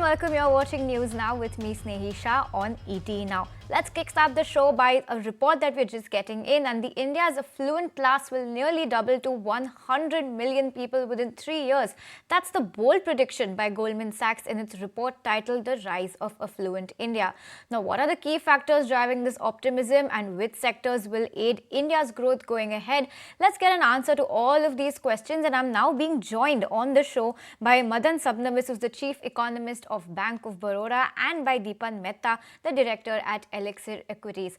and welcome. You're watching News Now with me, Snehi Shah, on ET Now. Let's kickstart the show by a report that we're just getting in, and India's affluent class will nearly double to 100 million people within 3 years. That's the bold prediction by Goldman Sachs in its report titled The Rise of Affluent India. Now, what are the key factors driving this optimism, and which sectors will aid India's growth going ahead? Let's get an answer to all of these questions, and I'm now being joined on the show by Madan Sabnavis, who's the Chief Economist of Bank of Baroda, and by Dipan Mehta, the Director at Elixir Equities.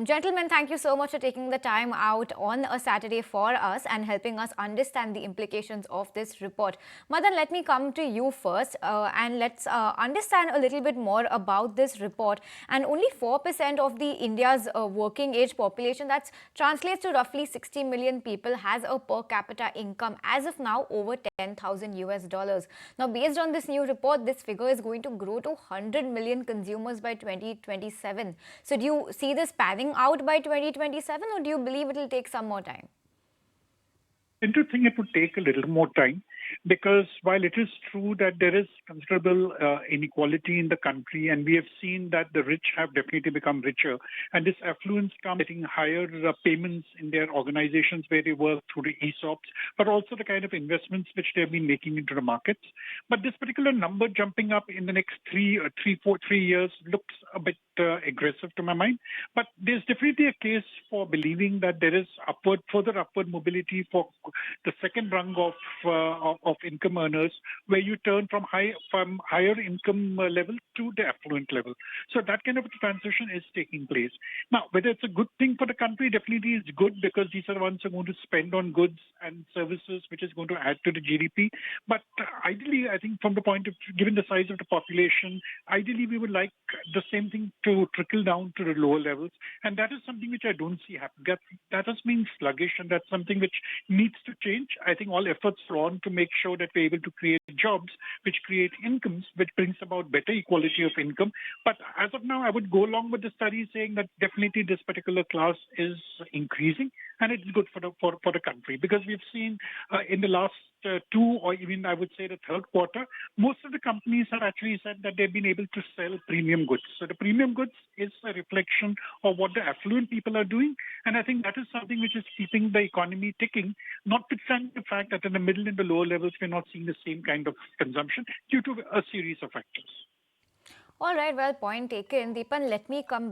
Gentlemen, thank you so much for taking the time out on a Saturday for us and helping us understand the implications of this report. Madan, let me come to you first and let's understand a little bit more about this report. And only 4% of the India's working age population, that translates to roughly 60 million people, has a per capita income as of now over 10,000 US dollars. Now, based on this new report, this figure is going to grow to 100 million consumers by 2027. So do you see this panning out by 2027, or do you believe it will take some more time? I do think it would take a little more time, because while it is true that there is considerable inequality in the country, and we have seen that the rich have definitely become richer, and this affluence comes getting higher payments in their organizations where they work through the ESOPs, but also the kind of investments which they've been making into the markets. But this particular number jumping up in the next 3 years looks a bit aggressive to my mind. But there's definitely a case for believing that there is further upward mobility for the second rung of income earners, where you turn from higher income level to the affluent level. So that kind of a transition is taking place. Now, whether it's a good thing for the country, definitely is good, because these are the ones who are going to spend on goods and services, which is going to add to the GDP. But ideally, I think from the point of, given the size of the population, ideally we would like the same thing to trickle down to the lower levels. And that is something which I don't see happen. That has been sluggish, and that's something which needs to change. I think all efforts are on to make sure that we're able to create jobs which create incomes, which brings about better equality of income. But as of now, I would go along with the study saying that definitely this particular class is increasing, and it's good for the country, because we've seen in the last 2, or even I would say the third quarter, most of the companies have actually said that they've been able to sell premium goods. So the premium goods is a reflection of what the affluent people are doing, and I think that is something which is keeping the economy ticking, notwithstanding the fact that in the middle and the lower levels we're not seeing the same kind of consumption due to a series of factors. All right, well, point taken. Deepan, let me come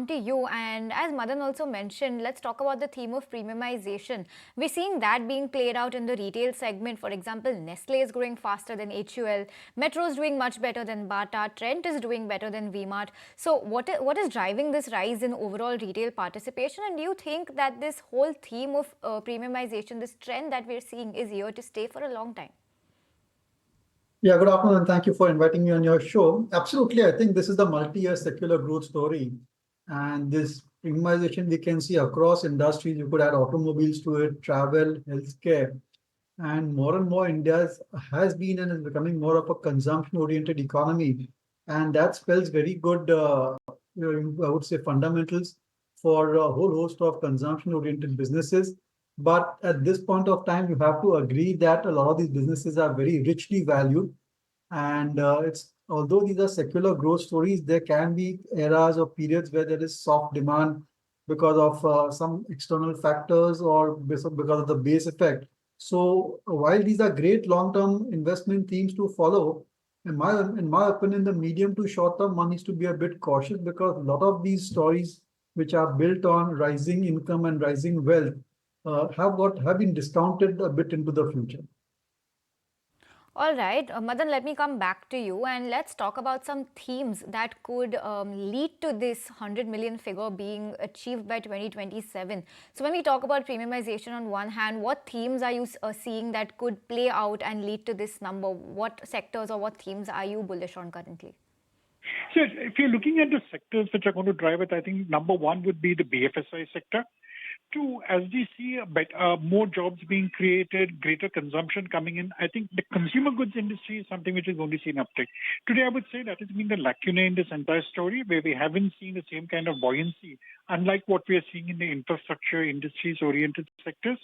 to you. And as Madan also mentioned, let's talk about the theme of premiumization. We're seeing that being played out in the retail segment. For example, Nestle is growing faster than HUL. Metro is doing much better than Bata. Trent is doing better than V-Mart. So what is driving this rise in overall retail participation? And do you think that this whole theme of premiumization, this trend that we're seeing, is here to stay for a long time? Yeah, good afternoon, and thank you for inviting me on your show. Absolutely, I think this is the multi-year secular growth story. And this premiumization we can see across industries. You could add automobiles to it, travel, healthcare. And more India has been and is becoming more of a consumption-oriented economy. And that spells very good, I would say, fundamentals for a whole host of consumption-oriented businesses. But at this point of time, you have to agree that a lot of these businesses are very richly valued. And although these are secular growth stories, there can be eras or periods where there is soft demand because of some external factors or because of the base effect. So while these are great long-term investment themes to follow, in my opinion, the medium to short-term one needs to be a bit cautious, because a lot of these stories which are built on rising income and rising wealth have been discounted a bit into the future. All right, Madan, let me come back to you, and let's talk about some themes that could lead to this 100 million figure being achieved by 2027. So when we talk about premiumization on one hand, what themes are you seeing that could play out and lead to this number? What sectors or what themes are you bullish on currently? So if you're looking at the sectors which are going to drive it, I think number one would be the BFSI sector. 2, as we see more jobs being created, greater consumption coming in, I think the consumer goods industry is something which is going to see an uptick. Today, I would say that has been the lacuna in this entire story, where we haven't seen the same kind of buoyancy, unlike what we are seeing in the infrastructure industries-oriented sectors.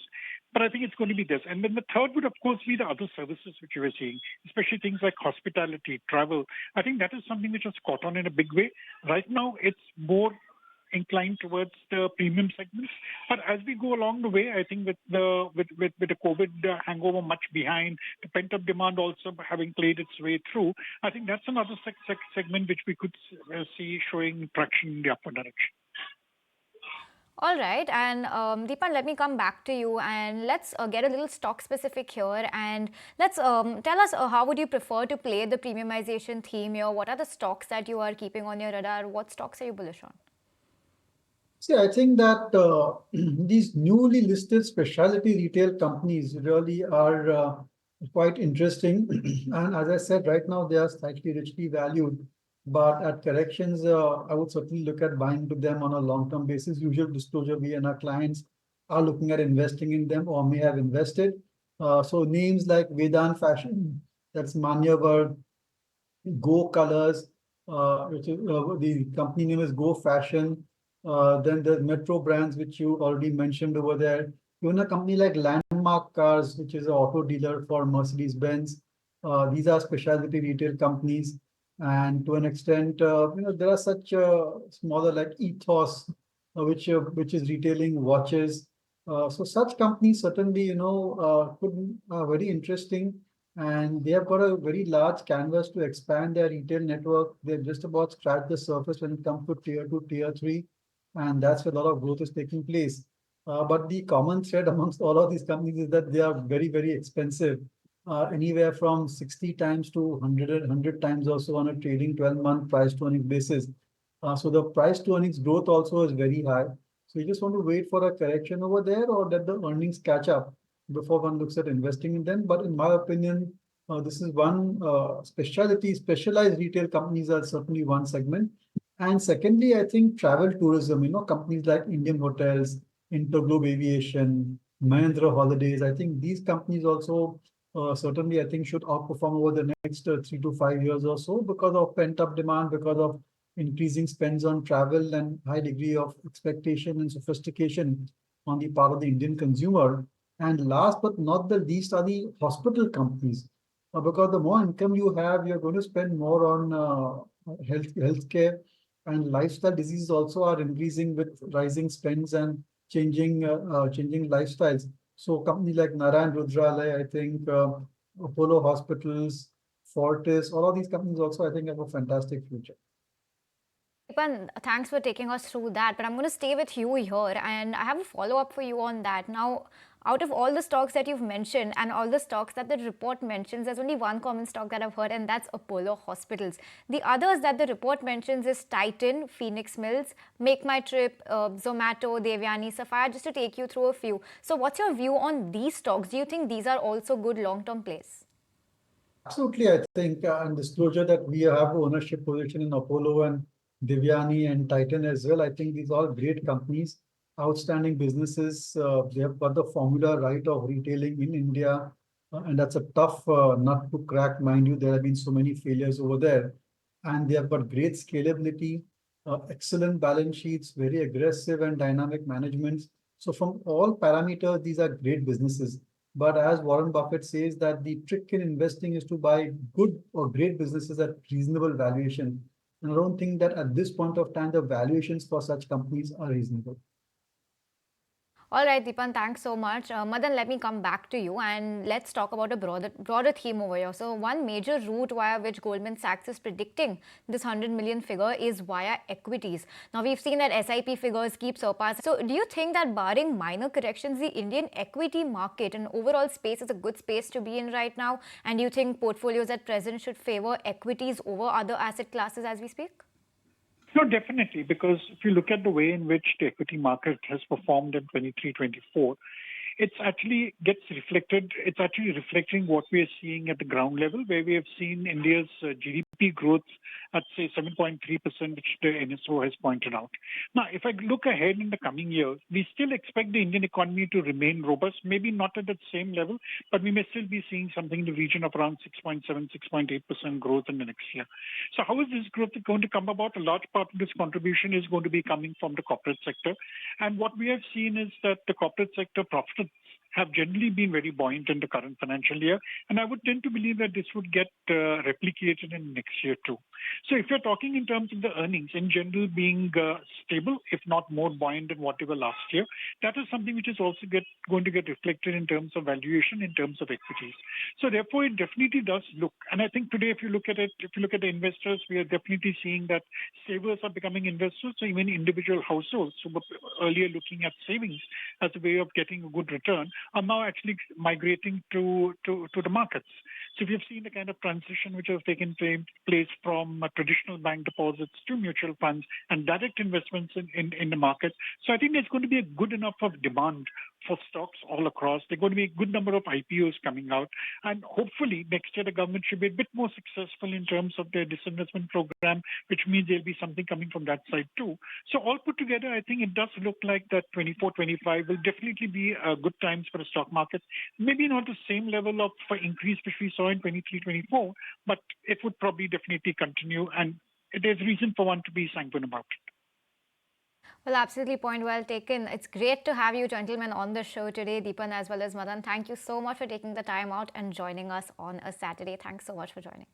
But I think it's going to be this. And then the third would, of course, be the other services which you were seeing, especially things like hospitality, travel. I think that is something which has caught on in a big way. Right now, it's more inclined towards the premium segments. But as we go along the way, I think with the COVID hangover much behind, the pent-up demand also having played its way through, I think that's another segment which we could see showing traction in the upward direction. All right, and Deepan, let me come back to you and let's get a little stock specific here, and let's tell us how would you prefer to play the premiumization theme here? What are the stocks that you are keeping on your radar? What stocks are you bullish on? See, I think that these newly listed specialty retail companies really are quite interesting. And as I said, right now they are slightly richly valued. But at corrections, I would certainly look at buying to them on a long-term basis. Usual disclosure, we and our clients are looking at investing in them or may have invested. So names like Vedan Fashion, that's Manyavar, Go Colors, which is the company name is Go Fashion. Then the Metro Brands, which you already mentioned over there. Even a company like Landmark Cars, which is an auto dealer for Mercedes-Benz. These are specialty retail companies. And to an extent, there are such smaller like Ethos, which is retailing watches. So such companies certainly, could be very interesting, and they have got a very large canvas to expand their retail network. They've just about scratched the surface when it comes to tier two, tier three, and that's where a lot of growth is taking place. But the common thread amongst all of these companies is that they are very, very expensive, anywhere from 60 times to 100 times also on a trailing 12-month price to earnings basis. So the price to earnings growth also is very high. So you just want to wait for a correction over there or let the earnings catch up before one looks at investing in them. But in my opinion, this is one specialized retail companies are certainly one segment. And secondly, I think travel tourism, companies like Indian Hotels, Interglobe Aviation, Mahindra Holidays, I think these companies also certainly, I think, should outperform over the next 3 to 5 years or so because of pent-up demand, because of increasing spends on travel and high degree of expectation and sophistication on the part of the Indian consumer. And last but not the least are the hospital companies. Because the more income you have, you're going to spend more on healthcare, and lifestyle diseases also are increasing with rising spends and changing lifestyles. So companies like Narayan Rudralaya, I think Apollo Hospitals, Fortis, all of these companies also I think have a fantastic future. Deepan, thanks for taking us through that, but I'm going to stay with you here and I have a follow-up for you on that. Now, out of all the stocks that you've mentioned and all the stocks that the report mentions, there's only one common stock that I've heard, and that's Apollo Hospitals. The others that the report mentions is Titan, Phoenix Mills, Make My Trip, Zomato, Devyani, Sapphire, just to take you through a few. So what's your view on these stocks? Do you think these are also good long-term plays? Absolutely, I think, and disclosure that we have ownership position in Apollo and Devyani and Titan as well. I think these are great companies, outstanding businesses. They have got the formula right of retailing in India, and that's a tough nut to crack, mind you. There have been so many failures over there, and they have got great scalability, excellent balance sheets, very aggressive and dynamic management. So from all parameters, these are great businesses. But as Warren Buffett says, that the trick in investing is to buy good or great businesses at reasonable valuation. And I don't think that at this point of time, the valuations for such companies are reasonable. All right, Deepan, thanks so much. Madan, let me come back to you and let's talk about a broader theme over here. So one major route via which Goldman Sachs is predicting this 100 million figure is via equities. Now, we've seen that SIP figures keep surpassing. So do you think that barring minor corrections, the Indian equity market and overall space is a good space to be in right now? And do you think portfolios at present should favor equities over other asset classes as we speak? No, definitely, because if you look at the way in which the equity market has performed in 23-24, it's actually reflecting what we are seeing at the ground level, where we have seen India's GDP growth at, say, 7.3%, which the NSO has pointed out. Now, if I look ahead in the coming years, we still expect the Indian economy to remain robust, maybe not at that same level, but we may still be seeing something in the region of around 6.7, 6.8% growth in the next year. So how is this growth going to come about? A large part of this contribution is going to be coming from the corporate sector. And what we have seen is that the corporate sector have generally been very buoyant in the current financial year. And I would tend to believe that this would get replicated in next year too. So if you're talking in terms of the earnings in general being stable, if not more buoyant than what they were last year, that is something which is also going to get reflected in terms of valuation, in terms of equities. So therefore, it definitely does look. And I think today, if you look at it, if you look at the investors, we are definitely seeing that savers are becoming investors. So even individual households who were earlier looking at savings as a way of getting a good return are now actually migrating to the markets. So we have seen the kind of transition which has taken place from traditional bank deposits to mutual funds and direct investments in the market. So I think there's going to be a good enough of demand for stocks all across. There's going to be a good number of IPOs coming out. And hopefully next year the government should be a bit more successful in terms of their disinvestment program, which means there'll be something coming from that side too. So all put together, I think it does look like that 24-25 will definitely be good times for the stock market. Maybe not the same level of increase which we saw in 23-24, but it would probably definitely continue. And there's reason for one to be sanguine about it. Well, absolutely, point well taken. It's great to have you gentlemen on the show today, Dipan as well as Madan. Thank you so much for taking the time out and joining us on a Saturday. Thanks so much for joining.